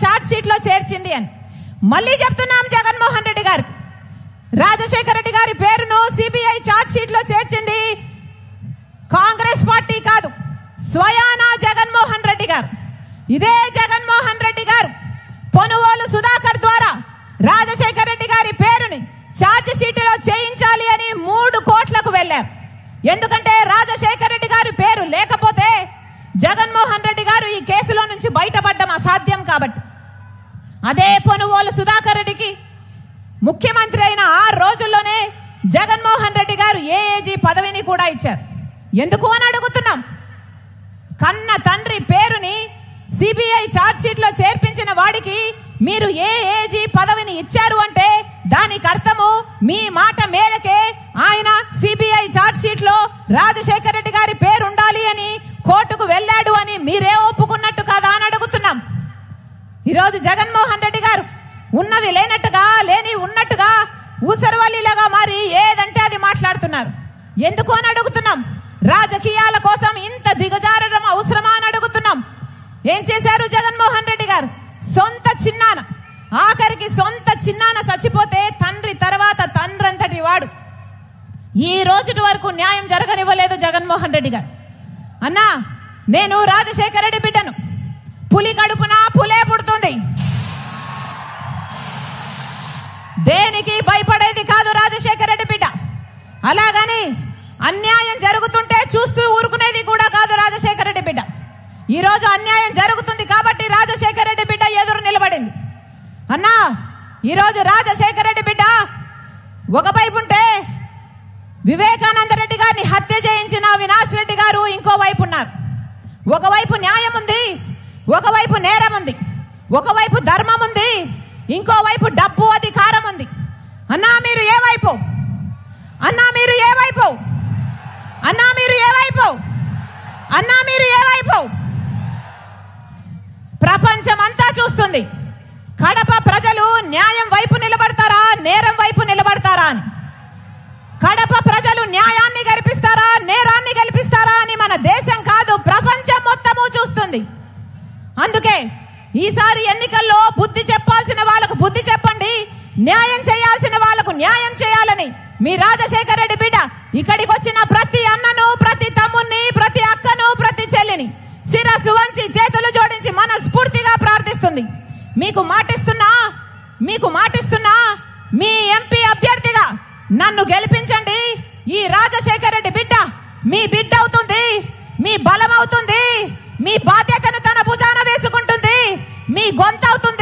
Charge sheet లో చేర్చింది అని. మళ్ళీ చెప్తున్నాం జగన్మోహన్ రెడ్డి గారు, రాజశేఖర రెడ్డి గారి పేరును సిబిఐ చార్జ్ షీట్ లో చేర్చింది కాంగ్రెస్ పార్టీ కాదు, స్వయానా జగన్మోహన్ రెడ్డి గారు. ఇదే జగన్మోహన్ రెడ్డి గారు పొనుగోలు సుధాకర్ ద్వారా రాజశేఖర రెడ్డి గారి పేరుని చార్జ్ షీట్లో చేయించాలి అని 3 కోట్లకు వెళ్లారు. ఎందుకంటే రాజశేఖర రెడ్డి గారి పేరు లేకపోతే జగన్మోహన్ రెడ్డి గారు ఈ కేసులో నుంచి బయటపడడం అసాధ్యం కాబట్టి. అదే పొనుగోలు సుధాకర్ రెడ్డికి ముఖ్యమంత్రి అయిన 6 రోజుల్లోనే జగన్మోహన్ రెడ్డి గారు ఏఏజీ పదవిని కూడా ఇచ్చారు. ఎందుకు అని అడుగుతున్నాం. కన్న తండ్రి పేరుని సిబిఐ చార్జ్ షీట్ లో చేర్పించిన వాడికి మీరు ఏఏజీ పదవిని ఇచ్చారు అంటే దానికి అర్థము మీ మాట మేరకే ఆయన సిబిఐ చార్జ్ షీట్ లో రాజశేఖర రెడ్డి గారి పేరు ఉండాలి అని కోర్టుకు వెళ్ళాడు అని మీరే ఒప్పుకున్నట్టు కాదా అని అడుగుతున్నాం. ఈరోజు జగన్మోహన్ రెడ్డి గారు ఉన్నవి లేనట్టుగా లేని ఉన్నట్టుగా ఊసరవల్లిలాగా మారి ఏదంటే అది మాట్లాడుతున్నారు. ఎందుకు అని అడుగుతున్నాం. రాజకీయాల కోసం ఇంత దిగజారడం అవసరమా అని అడుగుతున్నాం. ఏం చేశారు జగన్మోహన్ రెడ్డి గారు? సొంత చిన్నాన, ఆఖరికి సొంత చిన్నాన చచ్చిపోతే తండ్రి తర్వాత తండ్రంతటి వాడు ఈ రోజుటి వరకు న్యాయం జరగనివ్వలేదు జగన్మోహన్ రెడ్డి గారు. అన్నా, నేను రాజశేఖర రెడ్డి బిడ్డను, పులి కడుపున పులే పుడుతుంది, దేనికి భయపడేది కాదు రాజశేఖర రెడ్డి బిడ్డ. అలాగని అన్యాయం జరుగుతుంటే చూస్తూ ఊరుకునేది కూడా కాదు రాజశేఖర రెడ్డి బిడ్డ. ఈ రోజు అన్యాయం జరుగుతుంది కాబట్టి రాజశేఖర రెడ్డి బిడ్డ ఎదురు నిలబడింది. అన్నా, ఈరోజు రాజశేఖర రెడ్డి బిడ్డ ఒకవైపు ఉంటే వివేకానంద రెడ్డి గారిని హత్య చేయించిన అవినాష్ రెడ్డి గారు ఇంకోవైపు ఉన్నారు. ఒకవైపు న్యాయం ఉంది, ఒకవైపు నేరం ఉంది, ఒకవైపు ధర్మం ఉంది, ఇంకోవైపు డబ్బు అధికారం ఉంది. అన్నా మీరు ఏ వైపు? అన్నా మీరు ఏ వైపు? అన్నా మీరు ఏ వైపు? అన్నా మీరు ఏ వైపు? ప్రపంచమంతా చూస్తుంది. కడప ప్రజలు న్యాయం వైపు నిలబడతారా, నేరం వైపు నిలబడతారా అని. కడప ప్రజలు న్యాయాన్ని గెలిపిస్తారా, నేరాన్ని గెలిపిస్తారా అని మన దేశం కాదు ప్రపంచం మొత్తము చూస్తుంది. అందుకే ఈసారి ఎన్నికల్లో బుద్ధి చెప్పాల్సిన వాళ్ళకు బుద్ధి చెప్పండి, న్యాయం చేయాల్సిన వాళ్ళకు న్యాయం చేయాలని మీ రాజశేఖర రెడ్డి బిడ్డ ఇక్కడికి వచ్చిన ప్రతి అన్నను, ప్రతి తమ్ముణ్ణి, ప్రతి అక్కను, ప్రతి చెల్లిని శిరస్సు వంచి చేతులు జోడించి మనస్ఫూర్తిగా ప్రార్థిస్తుంది. మీకు మాటిస్తున్నా మీ ఎంపీ అభ్యర్థిగా నన్ను గెలిపించండి. ఈ రాజశేఖర రెడ్డి బిడ్డ మీ బిడ్డ అవుతుంది, మీ బలం అవుతుంది, మీ బాధ్యతను తన భుజాన వేసుకుంటుంది, మీ గొంతు అవుతుంది.